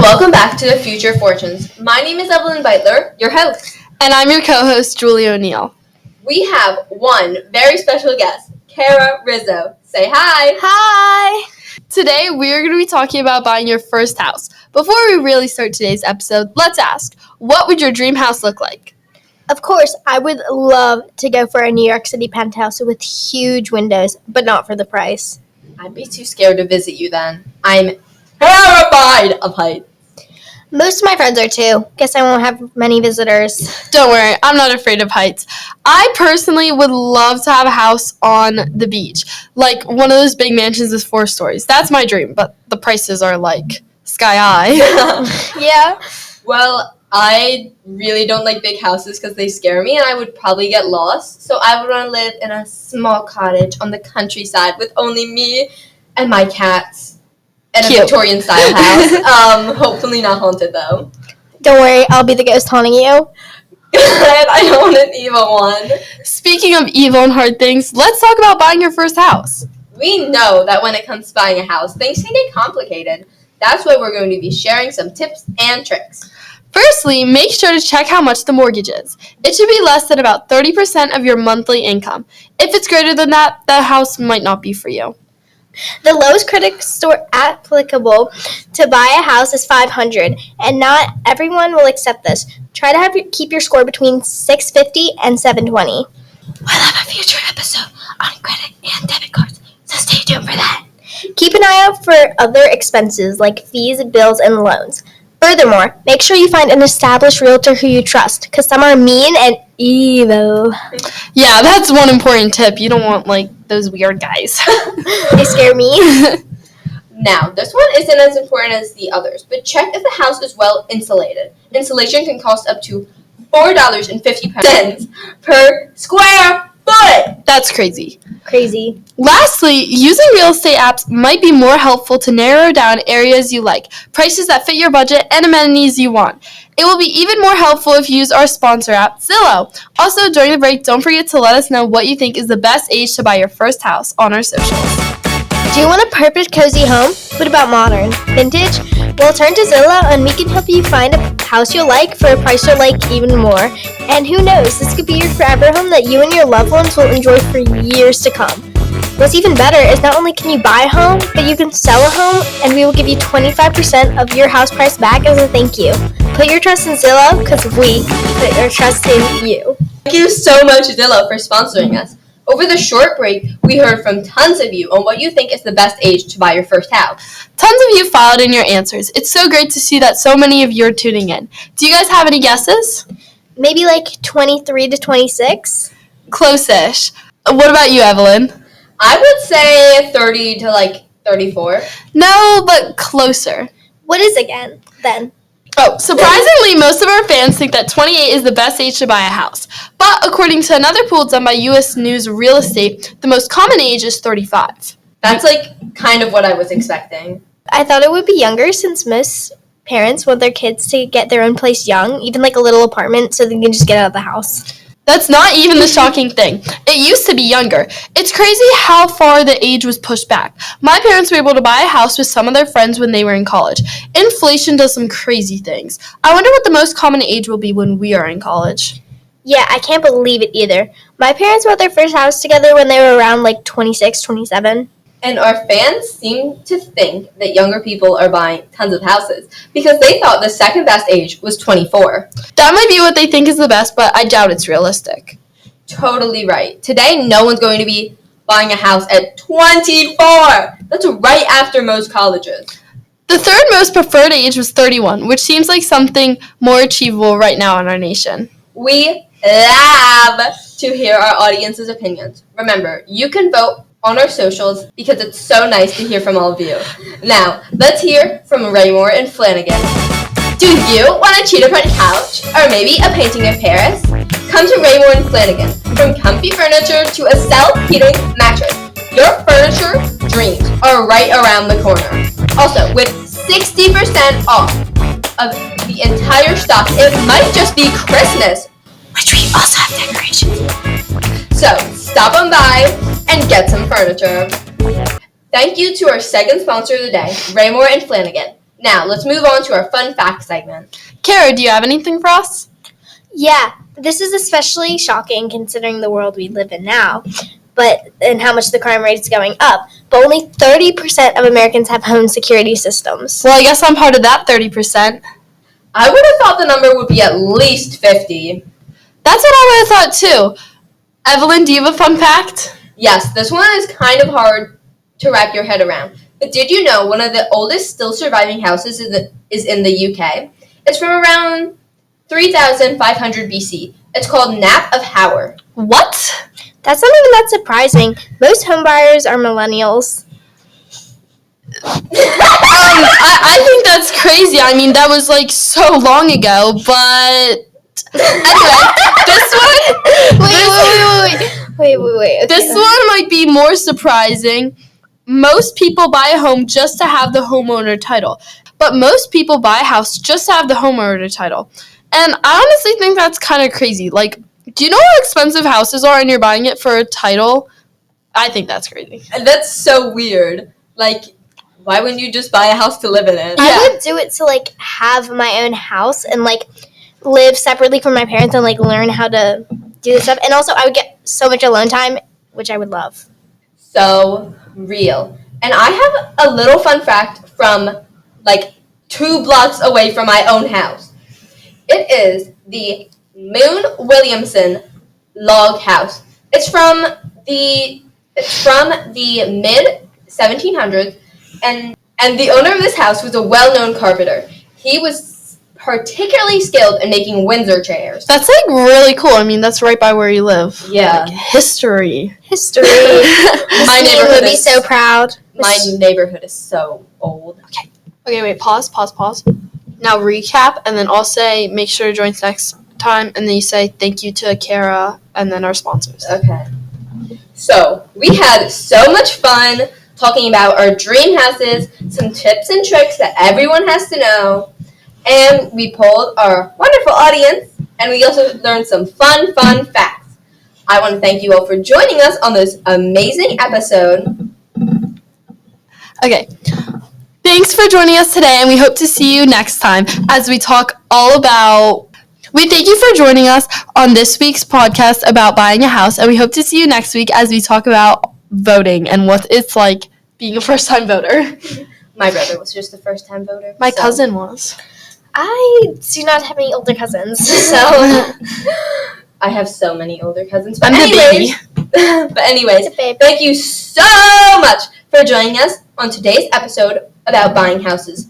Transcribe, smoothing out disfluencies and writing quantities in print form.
welcome back to the Future Fortunes. My name is Evelyn Beitler, your host. And I'm your co-host, Julie O'Neill. We have one very special guest, Kara Rizzo. Say hi. Hi! Today, we are going to be talking about buying your first house. Before we really start today's episode, let's ask, what would your dream house look like? Of course, I would love to go for a New York City penthouse with huge windows, but not for the price. I'd be too scared to visit you then. I'm terrified of heights. Most of my friends are too. Guess I won't have many visitors. Don't worry, I'm not afraid of heights. I personally would love to have a house on the beach. Like one of those big mansions with 4 stories. That's my dream, but the prices are like sky high. Yeah. Well, I really don't like big houses because they scare me and I would probably get lost. So I would want to live in a small cottage on the countryside with only me and my cats and Cute. a Victorian style house. Hopefully not haunted though. Don't worry, I'll be the ghost haunting you. I don't want an evil one. Speaking of evil and hard things, let's talk about buying your first house. We know that when it comes to buying a house, things can get complicated. That's why we're going to be sharing some tips and tricks. Firstly, make sure to check how much the mortgage is. It should be less than about 30% of your monthly income. If it's greater than that, the house might not be for you. The lowest credit score applicable to buy a house is 500, and not everyone will accept this. Try to keep your score between 650 and 720. We'll have a future episode on credit and debit cards, so stay tuned for that. Keep an eye out for other expenses like fees, bills, and loans. Furthermore, make sure you find an established realtor who you trust, because some are mean and evil. Yeah, that's one important tip. You don't want, those weird guys. They scare me. Now, this one isn't as important as the others, but check if the house is well insulated. Insulation can cost up to $4.50 per square foot. That's crazy. Crazy. Lastly, using real estate apps might be more helpful to narrow down areas you like, prices that fit your budget, and amenities you want. It will be even more helpful if you use our sponsor app, Zillow. Also, during the break, don't forget to let us know what you think is the best age to buy your first house on our socials. Do you want a perfect cozy home? What about modern? Vintage? Well, turn to Zillow and we can help you find a house you'll like for a price you'll like even more. And who knows, this could be your forever home that you and your loved ones will enjoy for years to come. What's even better is not only can you buy a home, but you can sell a home and we will give you 25% of your house price back as a thank you. Put your trust in Zillow because we put our trust in you. Thank you so much, Zillow, for sponsoring us. Over the short break, we heard from tons of you on what you think is the best age to buy your first house. Tons of you filed in your answers. It's so great to see that so many of you are tuning in. Do you guys have any guesses? Maybe 23 to 26? Close-ish. What about you, Evelyn? I would say 30 to 34. No, but closer. What is again, then? Oh, surprisingly, most of our fans think that 28 is the best age to buy a house. But according to another poll done by U.S. News Real Estate, the most common age is 35. That's kind of what I was expecting. I thought it would be younger since most parents want their kids to get their own place young, even a little apartment so they can just get out of the house. That's not even the shocking thing. It used to be younger. It's crazy how far the age was pushed back. My parents were able to buy a house with some of their friends when they were in college. Inflation does some crazy things. I wonder what the most common age will be when we are in college. Yeah, I can't believe it either. My parents bought their first house together when they were around 26, 27. And our fans seem to think that younger people are buying tons of houses because they thought the second best age was 24. That might be what they think is the best, but I doubt it's realistic. Totally right. Today, no one's going to be buying a house at 24. That's right after most colleges. The third most preferred age was 31, which seems like something more achievable right now in our nation. We love to hear our audience's opinions. Remember, you can vote on our socials because it's so nice to hear from all of you. Now, let's hear from Raymore and Flanagan. Do you want a cheetah-print couch or maybe a painting of Paris? Come to Raymore and Flanagan. From comfy furniture to a self-heating mattress, your furniture dreams are right around the corner. Also, with 60% off of the entire stock, it might just be Christmas, which we also have decorations. So, stop on by and get some furniture. Thank you to our second sponsor of the day, Raymore and Flanagan. Now, let's move on to our fun fact segment. Kara, do you have anything for us? Yeah, this is especially shocking considering the world we live in now, and how much the crime rate is going up. But only 30% of Americans have home security systems. Well, I guess I'm part of that 30%. I would have thought the number would be at least 50. That's what I would have thought too. Evelyn, do you have a fun fact? Yes, this one is kind of hard to wrap your head around. But did you know one of the oldest still surviving houses is in the UK? It's from around 3,500 BC. It's called Knapp of Howard. What? That's not even that surprising. Most homebuyers are millennials. I think that's crazy. I mean, that was like so long ago, but anyway, this one. Wait. This one might be more surprising. Most people buy a home just to have the homeowner title, but most people buy a house just to have the homeowner title. And I honestly think that's kind of crazy. Like, do you know how expensive houses are and you're buying it for a title? I think that's crazy. And that's so weird. Like, why wouldn't you just buy a house to live in it? Yeah. I would do it to like have my own house and like live separately from my parents and like learn how to do this stuff. And also I would get so much alone time, which I would love. So real. And I have a little fun fact from like 2 blocks away from my own house. It is the Moon Williamson log house. It's from the mid 1700s, and the owner of this house was a well-known carpenter. He was particularly skilled in making Windsor chairs. That's like really cool. I mean, that's right by where you live. Yeah. Like, history. My neighborhood would be is so proud. My neighborhood is so old. Okay, wait, pause. Now recap, and then I'll say make sure to join us next time, and then you say thank you to Kara and then our sponsors. Okay. So, we had so much fun talking about our dream houses, some tips and tricks that everyone has to know, and we polled our wonderful audience, and we also learned some fun facts. I want to thank you all for joining us on this amazing episode. Okay. Thanks for joining us today, and we hope to see you next time as we talk all about... We thank you for joining us on this week's podcast about buying a house, and we hope to see you next week as we talk about voting and what it's like being a first-time voter. My brother was just a first-time voter. My cousin was. I do not have any older cousins, so I have so many older cousins. But I'm the baby. anyways, thank you so much for joining us on today's episode about buying houses.